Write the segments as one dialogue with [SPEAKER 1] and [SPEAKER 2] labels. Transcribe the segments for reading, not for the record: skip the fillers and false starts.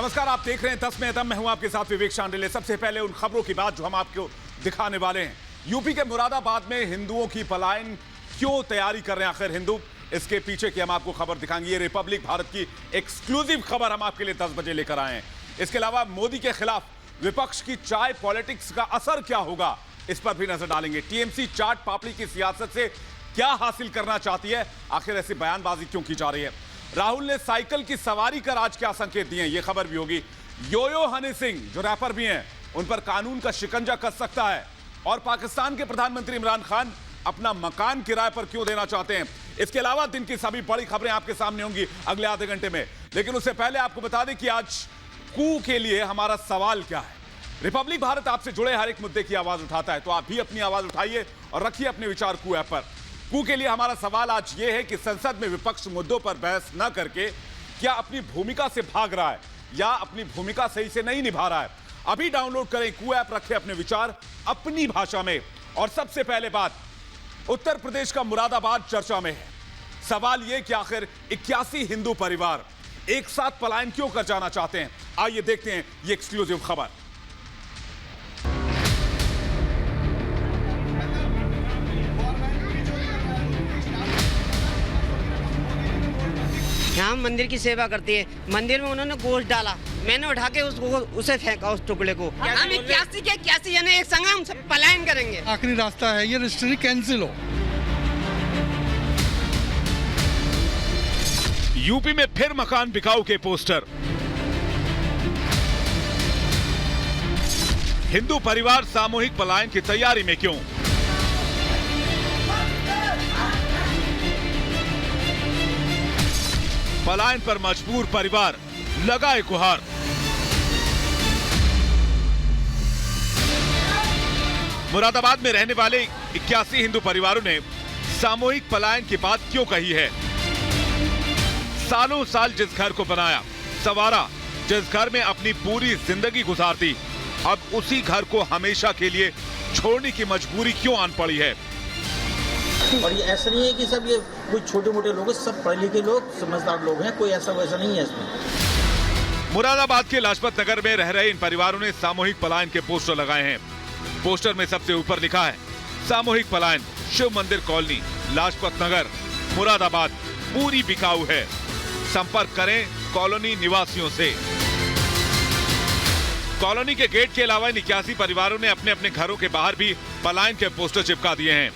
[SPEAKER 1] नमस्कार, आप देख रहे हैं 10 में अदम। मैं हूं आपके साथ विवेक शांडिल्य। सबसे पहले उन खबरों की बात जो हम आपको दिखाने वाले हैं। यूपी के मुरादाबाद में हिंदुओं की पलायन क्यों तैयारी कर रहे हैं आखिर हिंदू, इसके पीछे की हम आपको खबर दिखाएंगे। ये रिपब्लिक भारत की एक्सक्लूसिव खबर हम आपके लिए 10 बजे लेकर आए हैं। इसके अलावा मोदी के खिलाफ विपक्ष की चाय पॉलिटिक्स का असर क्या होगा, इस पर भी नजर डालेंगे। टीएमसी चाट पापड़ी की सियासत से क्या हासिल करना चाहती है, आखिर ऐसी बयानबाजी क्यों की जा रही है। राहुल ने साइकिल की सवारी कर आज क्या संकेत दिए, यह खबर भी होगी। योयो हनी सिंह जो रैपर भी हैं, उन पर कानून का शिकंजा कस सकता है। और पाकिस्तान के प्रधानमंत्री इमरान खान अपना मकान किराए पर क्यों देना चाहते हैं। इसके अलावा दिन की सभी बड़ी खबरें आपके सामने होंगी अगले आधे घंटे में। लेकिन उससे पहले आपको बता दें कि आज कू के लिए हमारा सवाल क्या है। रिपब्लिक भारत आपसे जुड़े हर एक मुद्दे की आवाज उठाता है, तो आप भी अपनी आवाज उठाइए और रखिए अपने विचार कू ऐप पर। कू के लिए हमारा सवाल आज यह है कि संसद में विपक्ष मुद्दों पर बहस न करके क्या अपनी भूमिका से भाग रहा है या अपनी भूमिका सही से नहीं निभा रहा है। अभी डाउनलोड करें कू ऐप, रखें अपने विचार अपनी भाषा में। और सबसे पहले बात, उत्तर प्रदेश का मुरादाबाद चर्चा में है। सवाल यह कि आखिर 81 हिंदू परिवार एक साथ पलायन क्यों कर जाना चाहते हैं। आइए देखते हैं ये एक्सक्लूसिव खबर।
[SPEAKER 2] यहाँ मंदिर की सेवा करती है। मंदिर में उन्होंने गोश्त डाला, मैंने उठा के उसे फेंका, उस टुकड़े को। हम 81 के 81 जने एक संग हम सब पलायन करेंगे।
[SPEAKER 3] आखिरी रास्ता है, ये रजिस्ट्री कैंसिल हो।
[SPEAKER 1] यूपी में फिर मकान बिकाऊ के पोस्टर। हिंदू परिवार सामूहिक पलायन की तैयारी में क्यों। पलायन पर मजबूर परिवार लगाए गुहार। मुरादाबाद में रहने वाले 81 हिंदू परिवारों ने सामूहिक पलायन की बात क्यों कही है। सालों साल जिस घर को बनाया संवारा, जिस घर में अपनी पूरी जिंदगी गुजारती, अब उसी घर को हमेशा के लिए छोड़ने की मजबूरी क्यों आन पड़ी है।
[SPEAKER 4] और ये ऐसा नहीं है कि सब ये कोई छोटे मोटे लोग हैं, सब पढ़े लिखे लोग, समझदार लोग हैं, कोई ऐसा वैसा नहीं है इसमें।
[SPEAKER 1] मुरादाबाद के लाजपत नगर में रह रहे इन परिवारों ने सामूहिक पलायन के पोस्टर लगाए हैं। पोस्टर में सबसे ऊपर लिखा है, सामूहिक पलायन, शिव मंदिर कॉलोनी, लाजपत नगर, मुरादाबाद, पूरी बिकाऊ है, संपर्क करें कॉलोनी निवासियों से। कॉलोनी के गेट के अलावा 81 परिवारों ने अपने अपने घरों के बाहर भी पलायन के पोस्टर चिपका दिए हैं।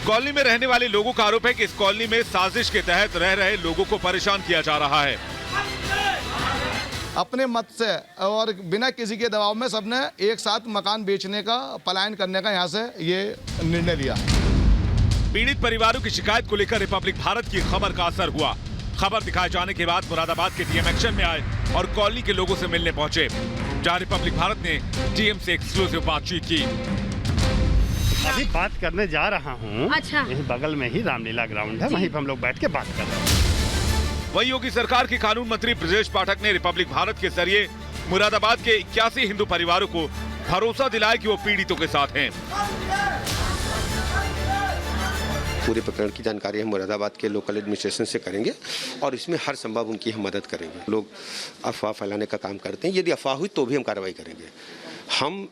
[SPEAKER 1] कॉलोनी में रहने वाले लोगों का आरोप है कि इस कॉलोनी में साजिश के तहत रह रहे लोगों को परेशान किया जा रहा है।
[SPEAKER 3] अपने मत से और बिना किसी के दबाव में सबने एक साथ मकान बेचने का, पलायन करने का यहाँ से ये निर्णय लिया।
[SPEAKER 1] पीड़ित परिवारों की शिकायत को लेकर रिपब्लिक भारत की खबर का असर हुआ। खबर दिखाए जाने के बाद मुरादाबाद के टीएम एक्शन में आए और कॉलोनी के लोगों से मिलने पहुंचे, जहां रिपब्लिक भारत ने टीएम से एक्सक्लूसिव बातचीत की।
[SPEAKER 5] अभी बात करने जा रहा हूँ।
[SPEAKER 6] अच्छा।
[SPEAKER 5] यही बगल में ही रामलीला ग्राउंड है, वहीं पर हम लोग बैठ के बात कर रहे हैं।
[SPEAKER 1] वहीं योगी सरकार के कानून मंत्री ब्रजेश पाठक ने रिपब्लिक भारत के जरिए मुरादाबाद के 81 हिंदू परिवारों को भरोसा दिलाया कि वो पीड़ितों के साथ हैं।
[SPEAKER 7] पूरे प्रकरण की जानकारी हम मुरादाबाद के लोकल एडमिनिस्ट्रेशन से करेंगे और इसमें हर संभव उनकी हम मदद करेंगे। लोग अफवाह फैलाने का काम करते हैं, यदि अफवाह हुई तो भी हम कार्रवाई करेंगे। हम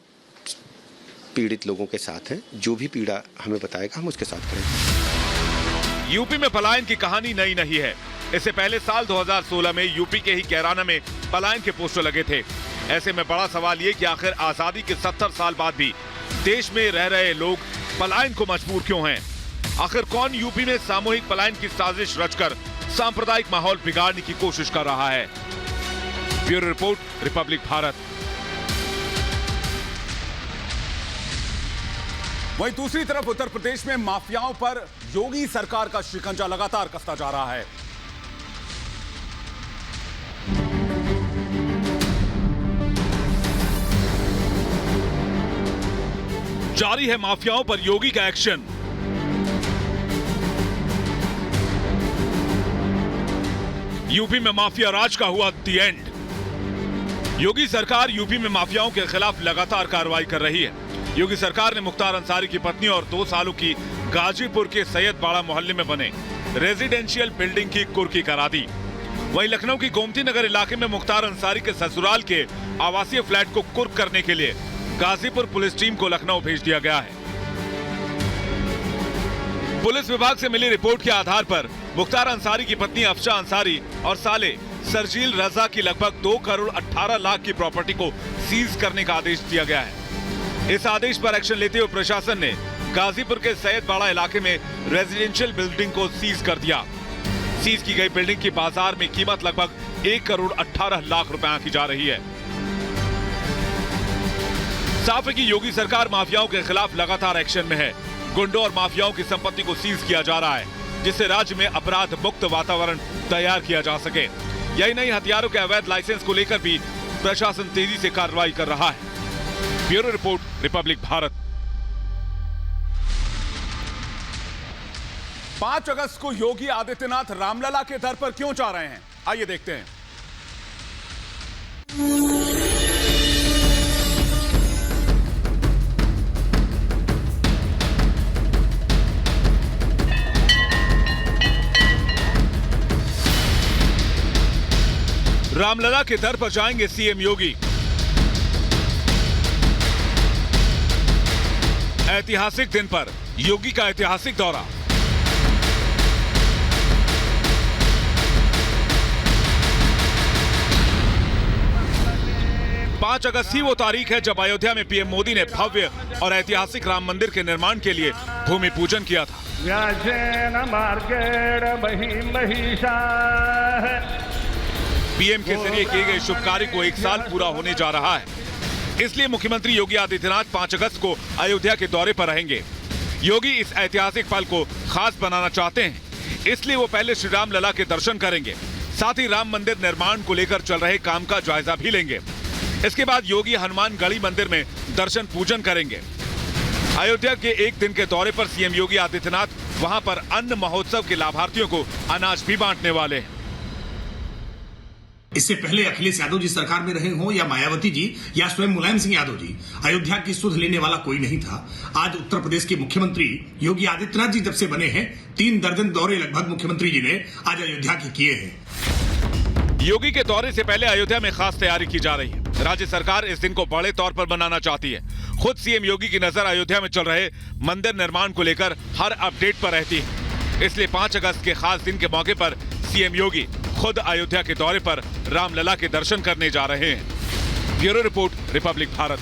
[SPEAKER 7] पीड़ित लोगों के साथ हैं, जो भी पीड़ा हमें बताएगा हम उसके साथ करेंगे।
[SPEAKER 1] यूपी में पलायन की कहानी नई नहीं है। इससे पहले साल 2016 में यूपी के ही कैराना में पलायन के पोस्टर लगे थे। ऐसे में बड़ा सवाल ये कि आखिर आजादी के 70 साल बाद भी देश में रह रहे लोग पलायन को मजबूर क्यों हैं। आखिर कौन यूपी में सामूहिक पलायन की साजिश रचकर सांप्रदायिक माहौल बिगाड़ने की कोशिश कर रहा है। Bureau report, Republic Bharat. वहीं दूसरी तरफ उत्तर प्रदेश में माफियाओं पर योगी सरकार का शिकंजा लगातार कसता जा रहा है। जारी है माफियाओं पर योगी का एक्शन। यूपी में माफिया राज का हुआ द एंड। योगी सरकार यूपी में माफियाओं के खिलाफ लगातार कार्रवाई कर रही है। योगी सरकार ने मुख्तार अंसारी की पत्नी और 2 सालों की गाजीपुर के सैयद बाड़ा मोहल्ले में बने रेजिडेंशियल बिल्डिंग की कुर्की करा दी। वहीं लखनऊ की गोमती नगर इलाके में मुख्तार अंसारी के ससुराल के आवासीय फ्लैट को कुर्क करने के लिए गाजीपुर पुलिस टीम को लखनऊ भेज दिया गया है। पुलिस विभाग से मिली रिपोर्ट के आधार पर मुख्तार अंसारी की पत्नी अफशा अंसारी और साले सरजील रजा की लगभग 2 करोड़ 18 लाख की प्रॉपर्टी को सीज करने का आदेश दिया गया है। इस आदेश पर एक्शन लेते हुए प्रशासन ने गाजीपुर के सैयदबाड़ा इलाके में रेजिडेंशियल बिल्डिंग को सीज कर दिया। सीज की गई बिल्डिंग की बाजार में कीमत लगभग 1 करोड़ 18 लाख रुपए आंकी जा रही है। साफ है कि योगी सरकार माफियाओं के खिलाफ लगातार एक्शन में है। गुंडों और माफियाओं की संपत्ति को सीज किया जा रहा है, जिससे राज्य में अपराध मुक्त वातावरण तैयार किया जा सके। यही नहीं, हथियारों के अवैध लाइसेंस को लेकर भी प्रशासन तेजी से कार्रवाई कर रहा है। Bureau report, Republic Bharat. 5 अगस्त को योगी आदित्यनाथ रामलला के दर पर क्यों जा रहे हैं, आइए देखते हैं। रामलला के दर पर जाएंगे सीएम योगी। ऐतिहासिक दिन पर योगी का ऐतिहासिक दौरा। पांच अगस्त ही वो तारीख है जब अयोध्या में पीएम मोदी ने भव्य और ऐतिहासिक राम मंदिर के निर्माण के लिए भूमि पूजन किया था। पीएम के जरिए किए गए शुभ कार्य को 1 साल पूरा होने जा रहा है, इसलिए मुख्यमंत्री योगी आदित्यनाथ 5 अगस्त को अयोध्या के दौरे पर रहेंगे। योगी इस ऐतिहासिक पल को खास बनाना चाहते हैं, इसलिए वो पहले श्री राम लला के दर्शन करेंगे, साथ ही राम मंदिर निर्माण को लेकर चल रहे काम का जायजा भी लेंगे। इसके बाद योगी हनुमान गढ़ी मंदिर में दर्शन पूजन करेंगे। अयोध्या के 1 दिन के दौरे पर सीएम योगी आदित्यनाथ वहां पर अन्न महोत्सव के लाभार्थियों को अनाज भी बांटने वाले हैं।
[SPEAKER 6] इससे पहले अखिलेश यादव जी सरकार में रहे हों या मायावती जी या स्वयं मुलायम सिंह यादव जी, अयोध्या की सुध लेने वाला कोई नहीं था। आज उत्तर प्रदेश के मुख्यमंत्री योगी आदित्यनाथ जी जब से बने हैं, 3 दर्जन दौरे लगभग मुख्यमंत्री जी ने आज अयोध्या के किए हैं।
[SPEAKER 1] योगी के दौरे से पहले अयोध्या में खास तैयारी की जा रही है। राज्य सरकार इस दिन को बड़े तौर पर मनाना चाहती है। खुद सीएम योगी की नजर अयोध्या में चल रहे मंदिर निर्माण को लेकर हर अपडेट पर रहती है, इसलिए 5 अगस्त के खास दिन के मौके पर सीएम योगी खुद अयोध्या के दौरे पर रामलला के दर्शन करने जा रहे हैं। Bureau report, Republic Bharat.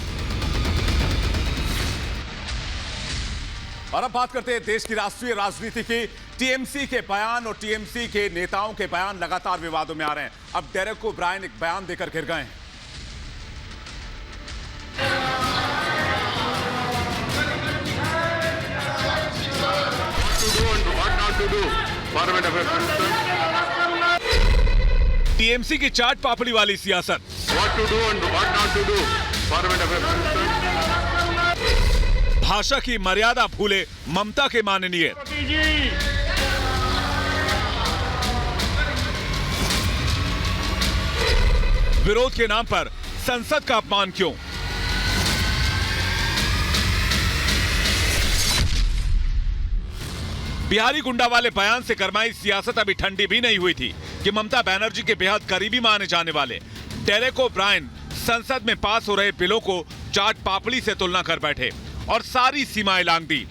[SPEAKER 1] और अब बात करते हैं देश की राष्ट्रीय राजनीति की। टीएमसी के बयान और टीएमसी के नेताओं के बयान लगातार विवादों में आ रहे हैं। अब डेरेक ओब्रायन एक बयान देकर घिर गए हैं। टीएमसी की चाट पापड़ी वाली सियासत, भाषा की मर्यादा भूले ममता के माननीय, विरोध के नाम पर संसद का अपमान क्यों? बिहारी गुंडा वाले बयान से गरमाई सियासत अभी ठंडी भी नहीं हुई थी कि ममता बनर्जी के बेहद करीबी माने जाने वाले डेरेक ओब्रायन संसद में पास हो रहे बिलों को चाट पापड़ी से तुलना कर बैठे और सारी सीमाएं लांघ दी।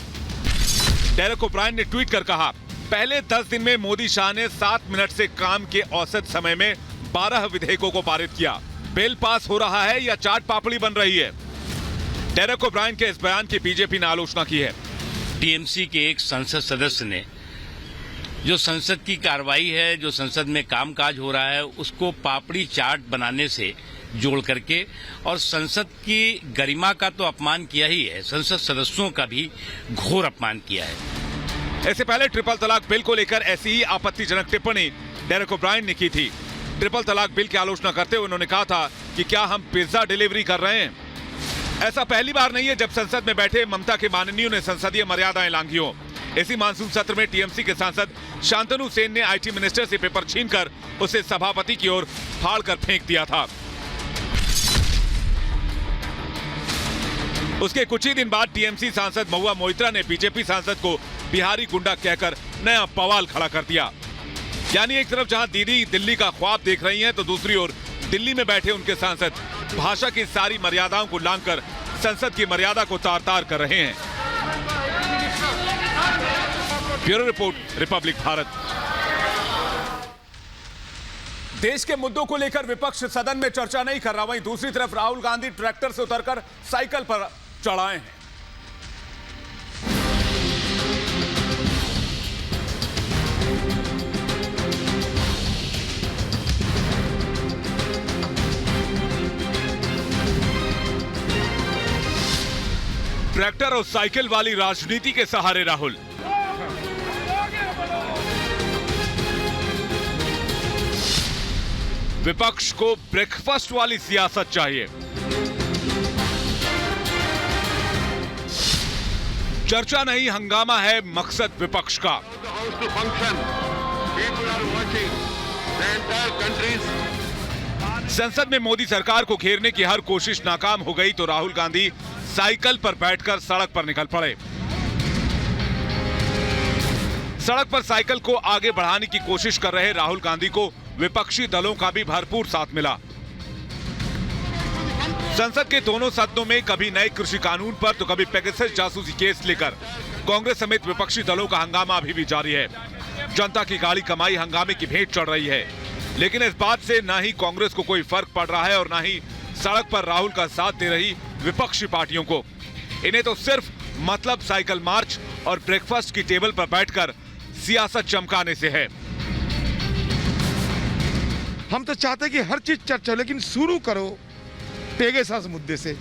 [SPEAKER 1] डेरेक ओब्रायन ने ट्वीट कर कहा, पहले 10 दिन में मोदी शाह ने 7 मिनट से काम के औसत समय में 12 विधेयकों को पारित किया। बिल पास हो रहा है या चाट पापड़ी बन रही है? डेरेक ओब्रायन के इस बयान की बीजेपी ने आलोचना की है।
[SPEAKER 8] टीएमसी के एक संसद सदस्य ने जो संसद की कार्रवाई है, जो संसद में कामकाज हो रहा है, उसको पापड़ी चाट बनाने से जोड़ करके और संसद की गरिमा का तो अपमान किया ही है, संसद सदस्यों का भी घोर अपमान किया है।
[SPEAKER 1] इससे पहले ट्रिपल तलाक बिल को लेकर ऐसी ही आपत्तिजनक टिप्पणी डेरेक ओब्रायन ने की थी। ट्रिपल तलाक बिल की आलोचना करते हुए उन्होंने कहा था कि क्या हम पिज्जा डिलीवरी कर रहे हैं? ऐसा पहली बार नहीं है जब संसद में बैठे ममता के माननीयों ने संसदीय मर्यादाएं लांघी हो। इसी मानसून सत्र में टीएमसी के सांसद शांतनु सेन ने आईटी मिनिस्टर से पेपर छीनकर उसे सभापति की ओर फाड़कर फेंक दिया था। उसके कुछ ही दिन बाद टीएमसी सांसद महुआ मोइत्रा ने बीजेपी सांसद को बिहारी गुंडा कहकर नया बवाल खड़ा कर दिया। यानी एक तरफ जहां दीदी दिल्ली का ख्वाब देख रही हैं, तो दूसरी ओर दिल्ली में बैठे उनके सांसद भाषा की सारी मर्यादाओं को लांघकर संसद की मर्यादा को तार तार कर रहे हैं। Bureau report, Republic Bharat. देश के मुद्दों को लेकर विपक्ष सदन में चर्चा नहीं कर रहा, वहीं दूसरी तरफ राहुल गांधी ट्रैक्टर से उतरकर साइकिल पर चढ़ाए हैं। ट्रैक्टर और साइकिल वाली राजनीति के सहारे राहुल। विपक्ष को ब्रेकफास्ट वाली सियासत चाहिए। चर्चा नहीं, हंगामा है मकसद विपक्ष का। संसद में मोदी सरकार को घेरने की हर कोशिश नाकाम हो गई तो राहुल गांधी साइकिल पर बैठकर सड़क पर निकल पड़े। सड़क पर साइकिल को आगे बढ़ाने की कोशिश कर रहे राहुल गांधी को विपक्षी दलों का भी भरपूर साथ मिला। संसद के दोनों सदनों में कभी नए कृषि कानून पर तो कभी पेगासस जासूसी केस लेकर कांग्रेस समेत विपक्षी दलों का हंगामा अभी भी जारी है। जनता की गाड़ी कमाई हंगामे की भेंट चढ़ रही है, लेकिन इस बात से ना ही कांग्रेस को कोई फर्क पड़ रहा है और ना ही सड़क पर राहुल का साथ दे रही विपक्षी पार्टियों को। इन्हें तो सिर्फ मतलब साइकिल मार्च और ब्रेकफास्ट की टेबल पर बैठकर सियासत चमकाने से है।
[SPEAKER 9] हम तो चाहते कि हर चीज चर्चा, लेकिन शुरू करो पेगासस मुद्दे से।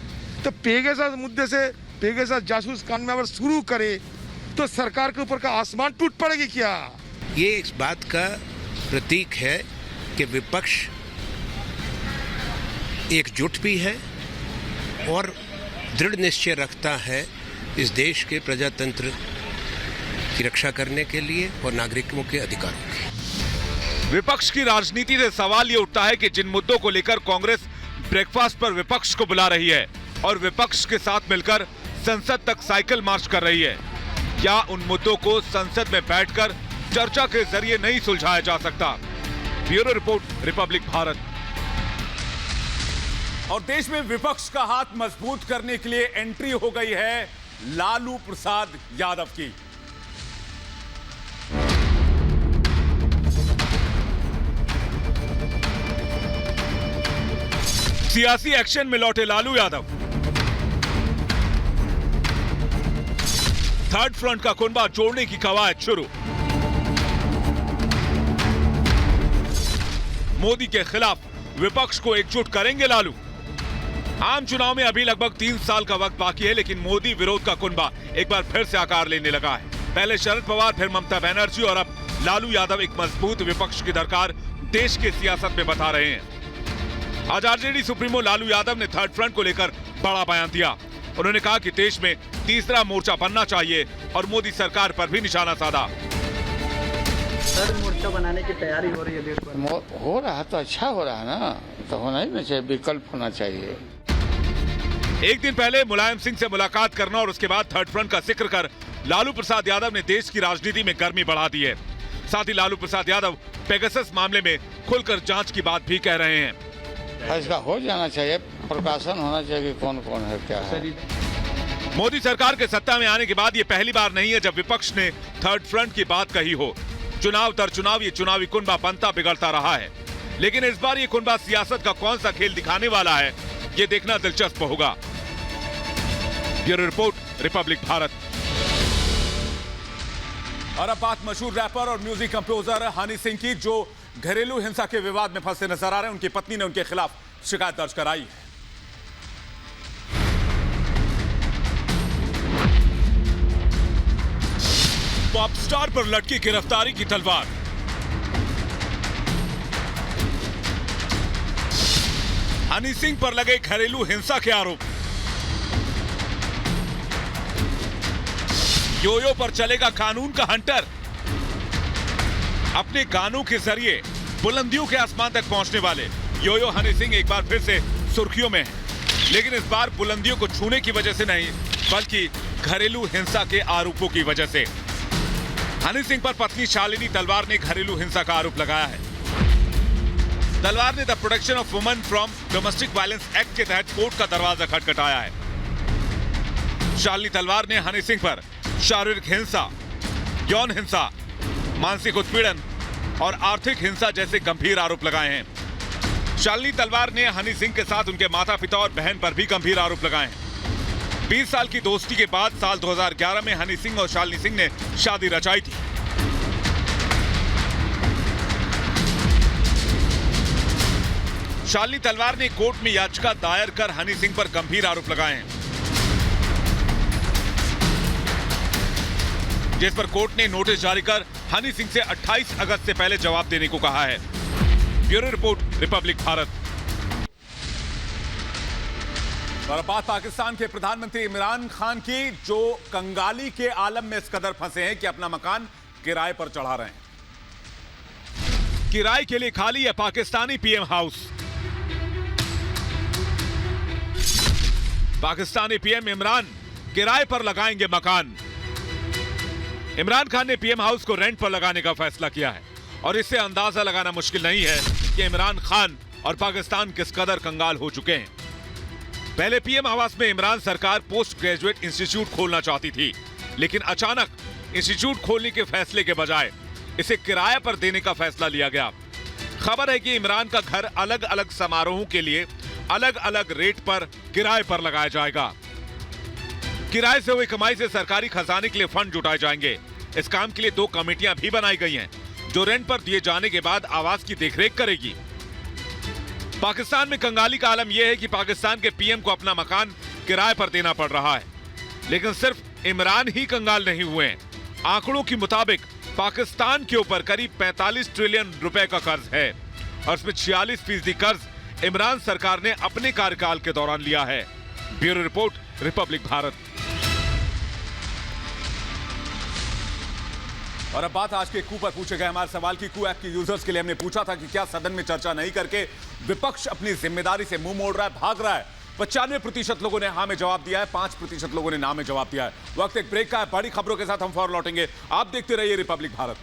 [SPEAKER 9] तो पेगासस मुद्दे से, पेगासस जासूस कांड में अगर शुरू करे तो सरकार के ऊपर का आसमान टूट पड़ेगी क्या?
[SPEAKER 10] ये इस बात का प्रतीक है कि विपक्ष एकजुट भी है और दृढ़ निश्चय रखता है इस देश के प्रजातंत्र की रक्षा करने के लिए और नागरिकों के अधिकारों की।
[SPEAKER 1] विपक्ष की राजनीति से सवाल ये उठता है कि जिन मुद्दों को लेकर कांग्रेस ब्रेकफास्ट पर विपक्ष को बुला रही है और विपक्ष के साथ मिलकर संसद तक साइकिल मार्च कर रही है, क्या उन मुद्दों को संसद में बैठकर चर्चा के जरिए नहीं सुलझाया जा सकता? Bureau report, Republic Bharat. और देश में विपक्ष का हाथ मजबूत करने के लिए एंट्री हो गई है लालू प्रसाद यादव की। सियासी एक्शन में लौटे लालू यादव। थर्ड फ्रंट का कुनबा जोड़ने की कवायद शुरू। मोदी के खिलाफ विपक्ष को एकजुट करेंगे लालू। आम चुनाव में अभी लगभग 3 साल का वक्त बाकी है, लेकिन मोदी विरोध का कुनबा एक बार फिर से आकार लेने लगा है। पहले शरद पवार, फिर ममता बनर्जी और अब लालू यादव एक मजबूत विपक्ष की दरकार देश की सियासत में बता रहे हैं। आज आरजेडी सुप्रीमो लालू यादव ने थर्ड फ्रंट को लेकर बड़ा बयान दिया। उन्होंने कहा कि देश में तीसरा मोर्चा बनना चाहिए और मोदी सरकार पर भी निशाना साधा।
[SPEAKER 11] थर्ड मोर्चा बनाने की तैयारी हो रही है देश भर।
[SPEAKER 12] हो रहा है तो अच्छा हो रहा है ना, तो होना ही नहीं चाहिए, विकल्प होना चाहिए।
[SPEAKER 1] एक दिन पहले मुलायम सिंह से मुलाकात करना और उसके बाद थर्ड फ्रंट का जिक्र कर लालू प्रसाद यादव ने देश की राजनीति में गर्मी बढ़ा दी है। साथ ही लालू प्रसाद यादव पेगासस मामले में खुलकर जांच की बात भी कह रहे हैं।
[SPEAKER 12] इसका हो जाना चाहिए, प्रकाशन होना चाहिए कि कौन कौन है क्या है।
[SPEAKER 1] मोदी सरकार के सत्ता में आने के बाद ये पहली बार नहीं है जब विपक्ष ने थर्ड फ्रंट की बात कही हो। चुनाव दर चुनाव ये चुनावी कुनबा बनता बिगड़ता रहा है, लेकिन इस बार ये कुनबा सियासत का कौन सा खेल दिखाने वाला है, ये देखना दिलचस्प होगा। Bureau report, Republic Bharat. और अब बात मशहूर रैपर और म्यूजिक कंपोजर हनी सिंह की, जो घरेलू हिंसा के विवाद में फंसे नजर आ रहे हैं। उनकी पत्नी ने उनके खिलाफ शिकायत दर्ज कराई है। पॉप स्टार पर लटकी गिरफ्तारी की तलवार। हनी सिंह पर लगे घरेलू हिंसा के आरोप। योयो पर चलेगा कानून का हंटर। अपने गानों के जरिए बुलंदियों के आसमान तक पहुंचने वाले योयो हनी सिंह एक बार फिर से सुर्खियों में हैं, लेकिन इस बार बुलंदियों को छूने की वजह से नहीं, बल्कि घरेलू हिंसा के आरोपों की वजह से। हनी सिंह पर पत्नी शालिनी तलवार ने घरेलू हिंसा का आरोप लगाया है। तलवार ने the protection of women from domestic violence act के तहत कोर्ट का दरवाजा खटखटाया है। शालिनी तलवार ने हनी सिंह पर शारीरिक हिंसा, यौन हिंसा, मानसिक उत्पीड़न और आर्थिक हिंसा जैसे गंभीर आरोप लगाए हैं। शालिनी तलवार ने हनी सिंह के साथ उनके माता पिता और बहन पर भी गंभीर आरोप लगाए हैं। 20 साल की दोस्ती के बाद साल 2011 में हनी सिंह और शालिनी सिंह ने शादी रचाई थी। शालिनी तलवार ने कोर्ट में याचिका दायर कर हनी सिंह पर गंभीर आरोप लगाए हैं, जिस पर कोर्ट ने नोटिस जारी कर हनी सिंह से 28 अगस्त से पहले जवाब देने को कहा है। Bureau report, Republic Bharat. और अब बात पाकिस्तान के प्रधानमंत्री इमरान खान की, जो कंगाली के आलम में इस कदर फंसे हैं कि अपना मकान किराए पर चढ़ा रहे हैं। किराए के लिए खाली है Pakistani PM house. Pakistani PM Imran किराए पर लगाएंगे मकान। इमरान खान ने पीएम हाउस को रेंट पर लगाने का फैसला किया है और इससे अंदाजा लगाना मुश्किल नहीं है कि इमरान खान और पाकिस्तान किस कदर कंगाल हो चुके हैं। पहले पीएम आवास में इमरान सरकार पोस्ट ग्रेजुएट इंस्टीट्यूट खोलना चाहती थी, लेकिन अचानक इंस्टीट्यूट खोलने के फैसले के बजाय इसे किराए पर देने का फैसला लिया गया। खबर है कि इमरान का घर अलग अलग समारोहों के लिए अलग अलग रेट पर किराए पर लगाया जाएगा। किराए से हुई कमाई से सरकारी खजाने के लिए फंड जुटाए जाएंगे। इस काम के लिए 2 कमेटियां भी बनाई गई हैं, जो रेंट पर दिए जाने के बाद आवास की देखरेख करेगी। पाकिस्तान में कंगाली का आलम यह है कि पाकिस्तान के पीएम को अपना मकान किराए पर देना पड़ रहा है, लेकिन सिर्फ इमरान ही कंगाल नहीं हुए हैं। आंकड़ों के मुताबिक पाकिस्तान के ऊपर करीब 45 ट्रिलियन रुपए का कर्ज है और इसमें 46% कर्ज इमरान सरकार ने अपने कार्यकाल के दौरान लिया है। Bureau report, Republic Bharat. और अब बात आज के कू पर पूछे गए हमारे सवाल की। कू ऐप के यूजर्स के लिए हमने पूछा था कि क्या सदन में चर्चा नहीं करके विपक्ष अपनी जिम्मेदारी से मुंह मोड़ रहा है, भाग रहा है। 95% लोगों ने हाँ में जवाब दिया है, 5% लोगों ने ना में जवाब दिया है। वक्त एक ब्रेक का है। बड़ी खबरों के साथ हम फौरन लौटेंगे। आप देखते रहिए रिपब्लिक भारत।